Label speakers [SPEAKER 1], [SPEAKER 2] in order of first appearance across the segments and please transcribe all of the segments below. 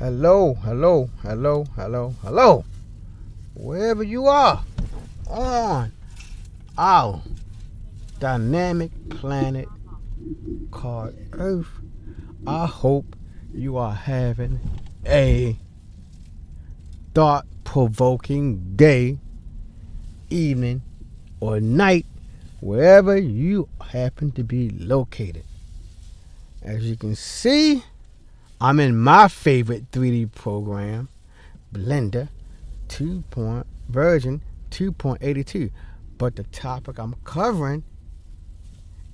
[SPEAKER 1] Hello, hello, hello, hello, hello. Wherever you are on our dynamic planet called Earth, I hope you are having a thought-provoking day, evening, or night, wherever you happen to be located. As you can see, I'm in my favorite 3D program, Blender version 2.82. But the topic I'm covering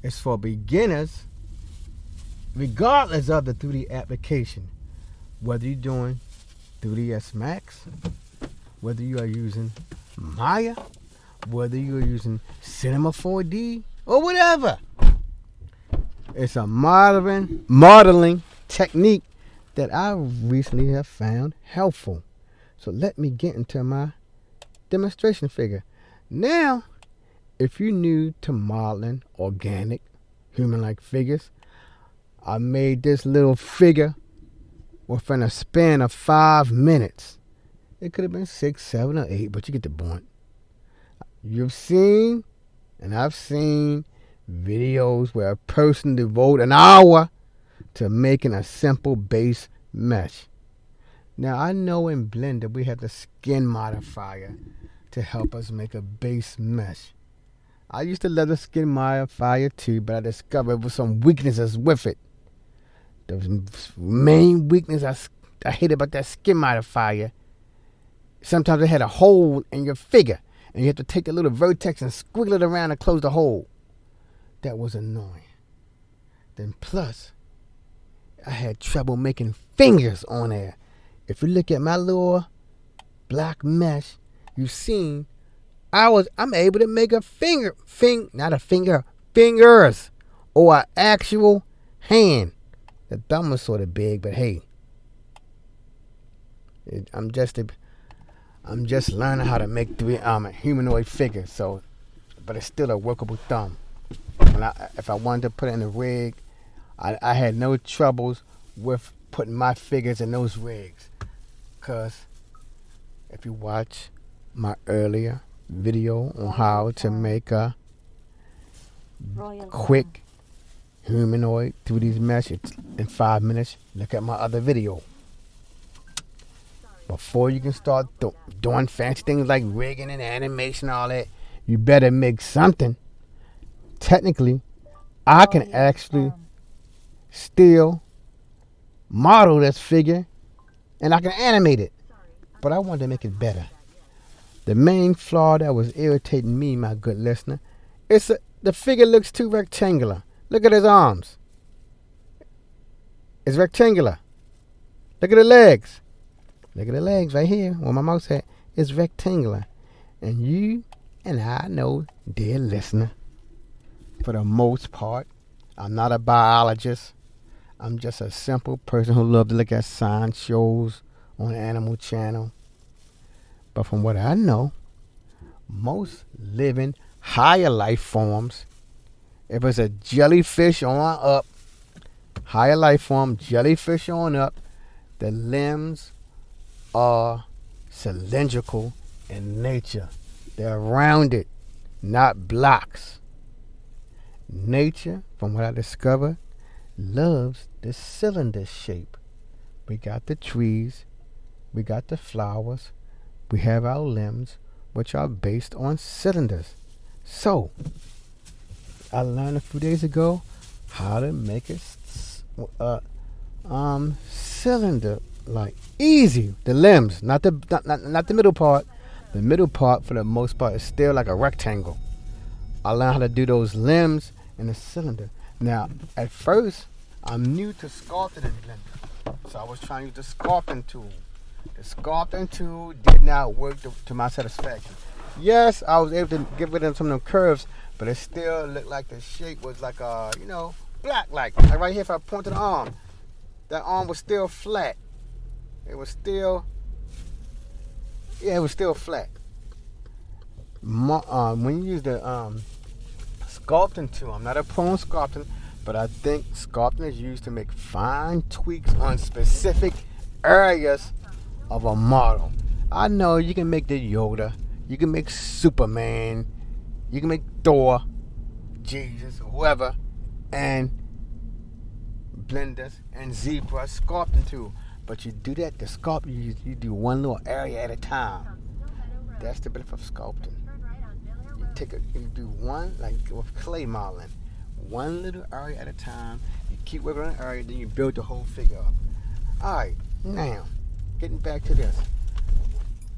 [SPEAKER 1] is for beginners, regardless of the 3D application. Whether you're doing 3ds Max, whether you are using Maya, whether you are using Cinema 4D, or whatever. It's a modeling technique that I recently have found helpful. So let me get into my demonstration figure. Now, if you're new to modeling organic, human-like figures, I made this little figure within a span of 5 minutes. It could have been 6, 7, or 8, but you get the point. You've seen, and I've seen, videos where a person devote an hour to making a simple base mesh. Now, I know in Blender we have the skin modifier to help us make a base mesh. I used to love the skin modifier too, but I discovered there were some weaknesses with it. The main weakness I hate about that skin modifier, sometimes it had a hole in your figure, and you have to take the little vertex and squiggle it around and close the hole. That was annoying. Then plus, I had trouble making fingers on there. If you look at my little black mesh, you've seen I'm able to make a fingers, or an actual hand. The thumb was sort of big, but hey, I'm just learning how to make humanoid figures. So, but it's still a workable thumb. If I wanted to put it in a rig, I had no troubles with putting my figures in those rigs. Because if you watch my earlier video on how to make a quick humanoid 3D mesh in 5 minutes, look at my other video. Before you can start doing fancy things like rigging and animation and all that, you better make something. Technically, I can actually still model this figure and I can animate it, but I wanted to make it better. The main flaw that was irritating me, my good listener, is the figure looks too rectangular. Look at his arms. It's rectangular. Look at the legs. Look at the legs right here where my mouse at. It's rectangular. And you and I know, dear listener, for the most part, I'm not a biologist. I'm just a simple person who loves to look at science shows on Animal Channel. But from what I know, most living higher life forms, if it's a jellyfish on up, higher life form, jellyfish on up, the limbs are cylindrical in nature. They're rounded, not blocks. Nature, from what I discovered, loves the cylinder shape. We got the trees, we got the flowers, we have our limbs, which are based on cylinders. So, I learned a few days ago how to make a cylinder, like easy. The limbs, not the middle part. The middle part, for the most part, is still like a rectangle. I learned how to do those limbs in the cylinder. Now, at first, I'm new to sculpting in Blender, so I was trying to use the sculpting tool. The sculpting tool did not work to my satisfaction. Yes, I was able to get rid of some of the curves, but it still looked like the shape was like black, like right here. If I point to the arm, that arm was still flat. It was still flat. When you use the sculpting tool, I'm not a pro on sculpting, but I think sculpting is used to make fine tweaks on specific areas of a model. I know you can make the Yoda, you can make Superman, you can make Thor, Jesus, or whoever, and blenders and ZBrush sculpting tool. But you do that to sculpt, you do one little area at a time. That's the benefit of sculpting. You do one, like with clay modeling, one little area at a time. You keep working on the area, then you build the whole figure up. Alright, now, getting back to this.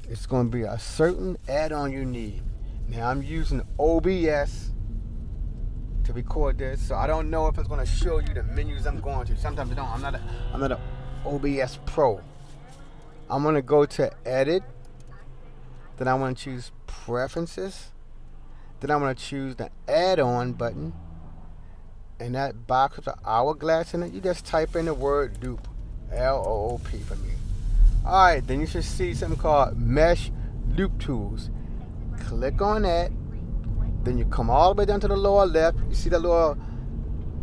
[SPEAKER 1] It's going to be a certain add-on you need. Now, I'm using OBS to record this, so I don't know if it's going to show you the menus I'm going to. Sometimes it don't. I'm not an OBS pro. I'm going to go to Edit. Then I want to choose Preferences. Then I'm going to choose the Add-on button. And that box with the hourglass in it, you just type in the word loop. L-O-O-P for me. Alright, then you should see something called Mesh Loop Tools. Click on that. Then you come all the way down to the lower left. You see the little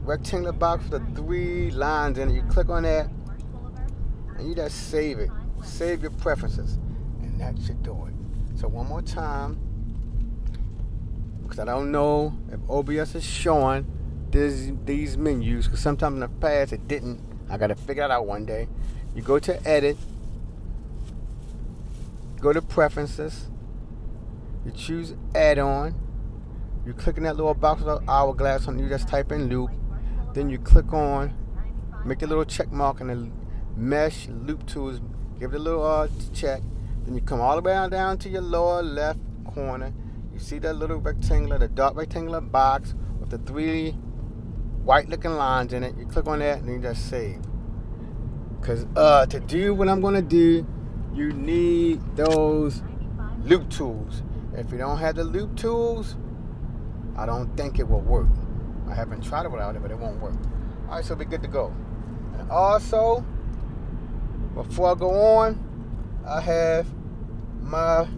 [SPEAKER 1] rectangular box with the 3 lines in it. You click on that. And you just save it. Save your preferences. And that should do it. So one more time. Because I don't know if OBS is showing these menus. Because sometimes in the past it didn't. I got to figure it out one day. You go to Edit. Go to Preferences. You choose Add-on. You click in that little box with the hourglass on it. You just type in Loop. Then you click on, make a little check mark in the Mesh Loop Tools. Give it a little check. Then you come all the way down to your lower left corner. You see that little rectangular, the dark rectangular box with the 3 white looking lines in it. You click on that and then you just save. Because to do what I'm going to do, you need those loop tools. If you don't have the loop tools, I don't think it will work. I haven't tried it without it, but it won't work. Alright, so we're good to go. And also, before I go on, I have my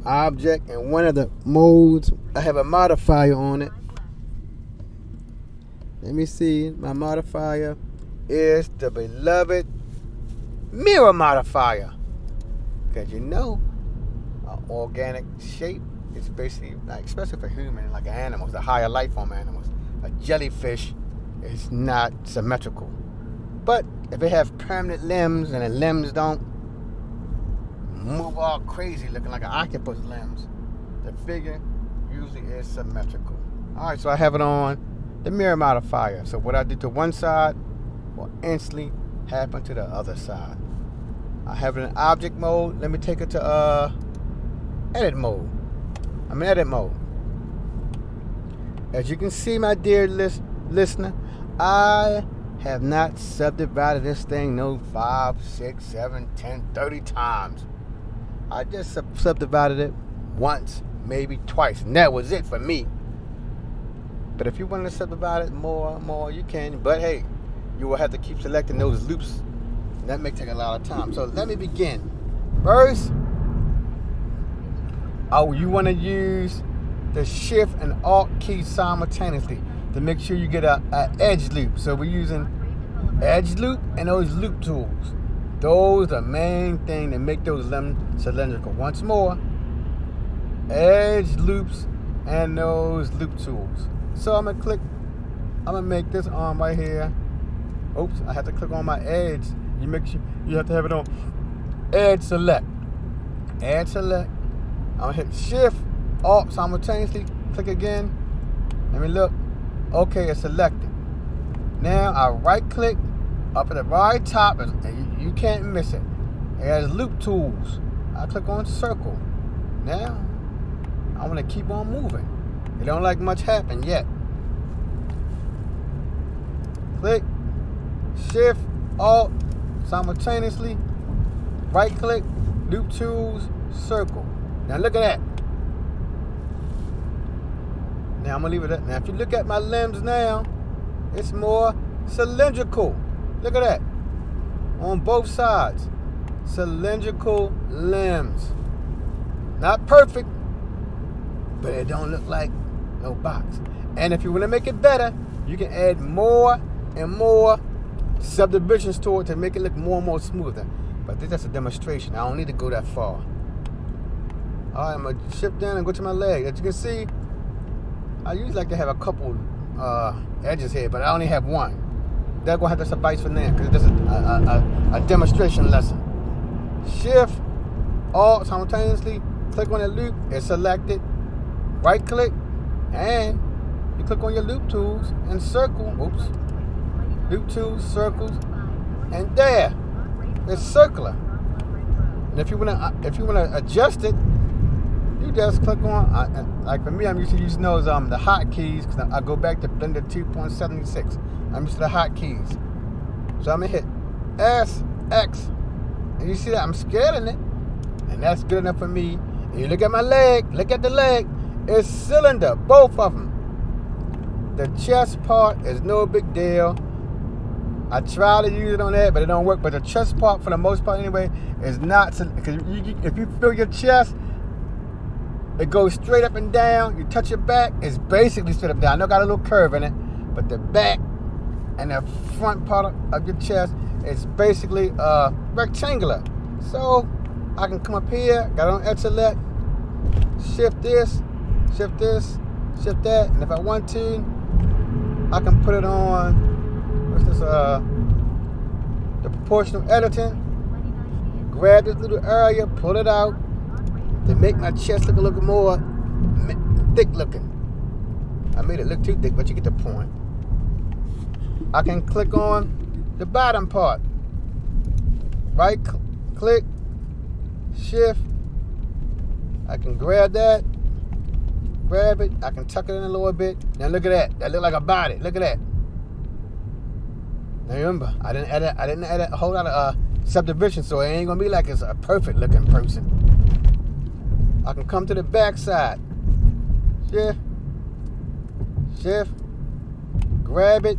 [SPEAKER 1] object in one of the modes. I have a modifier on it. Let me see. My modifier is the beloved mirror modifier. Because you know, organic shape is basically, like, especially for humans, like animals, the higher life form animals. A jellyfish is not symmetrical. But if it has permanent limbs and the limbs don't move all crazy looking like an octopus limbs, the figure usually is symmetrical. Alright, so I have it on the mirror modifier. So what I do to one side will instantly happen to the other side. I have it in object mode. Let me take it to edit mode. I'm in edit mode. As you can see, my dear listener, I have not subdivided this thing no 5, 6, 7, 10, 30 times. I just subdivided it once, maybe twice, and that was it for me. But if you want to subdivide it more, you can. But hey, you will have to keep selecting those loops. That may take a lot of time. So let me begin. First, you want to use the Shift and Alt key simultaneously to make sure you get a edge loop. So we're using edge loop and those loop tools. Those are the main thing that make those limbs cylindrical. Once more, edge loops and those loop tools. So I'm gonna make this arm right here. Oops, I have to click on my edge. You make sure you have to have it on edge select. Edge select. I'm gonna hit Shift, Alt simultaneously. Click again. Let me look. Okay, it's selected. Now I right click up at the right top, and you can't miss it. It has loop tools. I click on circle. Now I want to keep on moving. It don't like much happen yet. Click, Shift, Alt simultaneously. Right click, loop tools, circle. Now look at that. Now I'm gonna leave it at that. Now if you look at my limbs now, it's more cylindrical. Look at that. On both sides. Cylindrical limbs. Not perfect, but it don't look like no box. And if you want to make it better, you can add more and more subdivisions to it to make it look more and more smoother. But this is just a demonstration. I don't need to go that far. Alright, I'm going to shift down and go to my leg. As you can see, I usually like to have a couple edges here, but I only have one. That's going to have to suffice for now because it's just a demonstration lesson. Shift, Alt simultaneously, click on the loop, it's selected. Right click, and you click on your loop tools and circle. Oops. Loop tools, circles, and there, it's circular. And if you wanna adjust it, you just click on. Like for me, I'm used to using those the hotkeys because I go back to Blender 2.76. I'm used to the hotkeys, so I'm gonna hit S, X, and you see that I'm scaling it, and that's good enough for me. And you look at my leg. Look at the leg. It's cylinder, both of them. The chest part is no big deal. I try to use it on that, but it don't work. But the chest part, for the most part anyway, is not. Because if you feel your chest, it goes straight up and down. You touch your back, it's basically straight up and down. I know it got a little curve in it, but the back and the front part of your chest is basically rectangular. So I can come up here, got it on edge select, shift this, shift that, and if I want to, I can put it on, what's this, the proportional editing, grab this little area, pull it out, to make my chest look a little more thick looking. I made it look too thick, but you get the point. I can click on the bottom part, right click, shift, I can grab it, I can tuck it in a little bit. Now look at that look like a body. Look at that. Now remember, I didn't edit a whole lot of subdivision, so it ain't gonna be like it's a perfect looking person. I can come to the back side, shift, grab it,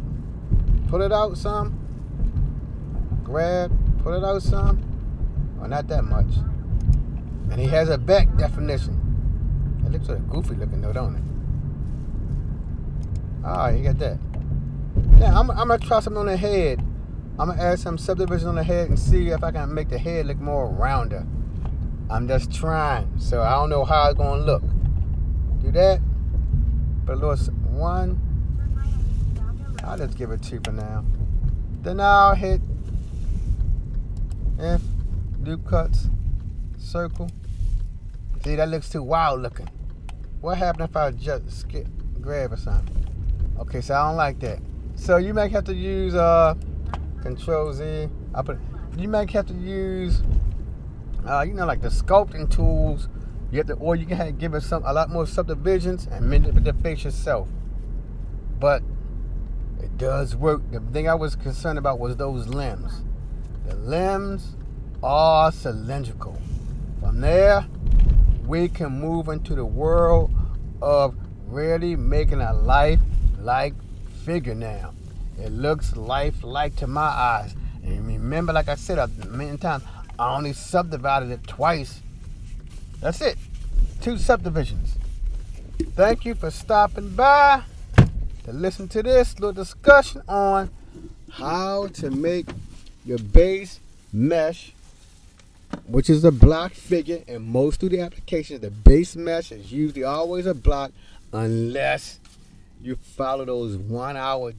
[SPEAKER 1] pull it out some, pull it out some, or not that much. And he has a back definition. It looks sort of goofy looking though, don't it? Alright, you got that. Now, I'm going to try something on the head. I'm going to add some subdivision on the head and see if I can make the head look more rounder. I'm just trying, so I don't know how it's going to look. Do that. Put a little one. I'll just give it 2 for now. Then I'll hit F, loop cuts, circle. See, that looks too wild looking. What happened if I just grab or something? Okay, so I don't like that. So you might have to use Control Z. You might have to use like the sculpting tools. You have to, or you can give it a lot more subdivisions and manipulate the face yourself. But it does work. The thing I was concerned about was those limbs. The limbs are cylindrical. From there, we can move into the world of really making a life-like figure now. It looks lifelike to my eyes. And remember, like I said a million times, I only subdivided it twice. That's it. 2 subdivisions. Thank you for stopping by to listen to this little discussion on how to make your base mesh, which is a block figure. In most of the applications, the base mesh is usually always a block unless you follow those 1 hour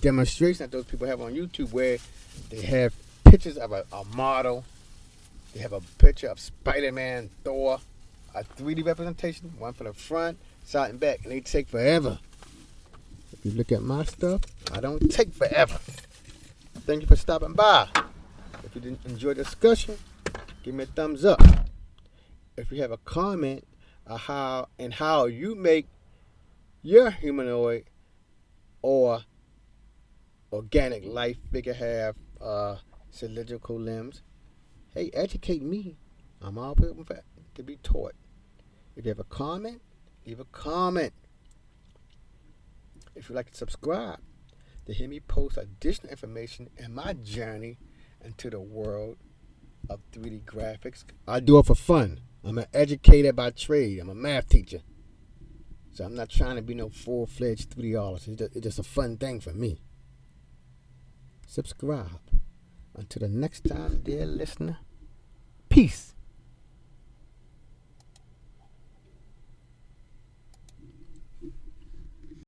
[SPEAKER 1] demonstrations that those people have on YouTube where they have pictures of a model. They have a picture of Spider-Man, Thor, a 3D representation, one for the front, side, and back, and they take forever. If you look at my stuff, I don't take forever. Thank you for stopping by. If you didn't enjoy the discussion, give me a thumbs up. If you have a comment on how you make your humanoid or organic life figure have cylindrical limbs, hey, educate me. I'm always open to be taught. If you have a comment, leave a comment. If you'd like to subscribe to hear me post additional information in my journey into the world of 3D graphics, I do it for fun. I'm an educator by trade. I'm a math teacher. So I'm not trying to be no full-fledged 3D artist. It's just a fun thing for me. Subscribe. Until the next time, dear listener, peace.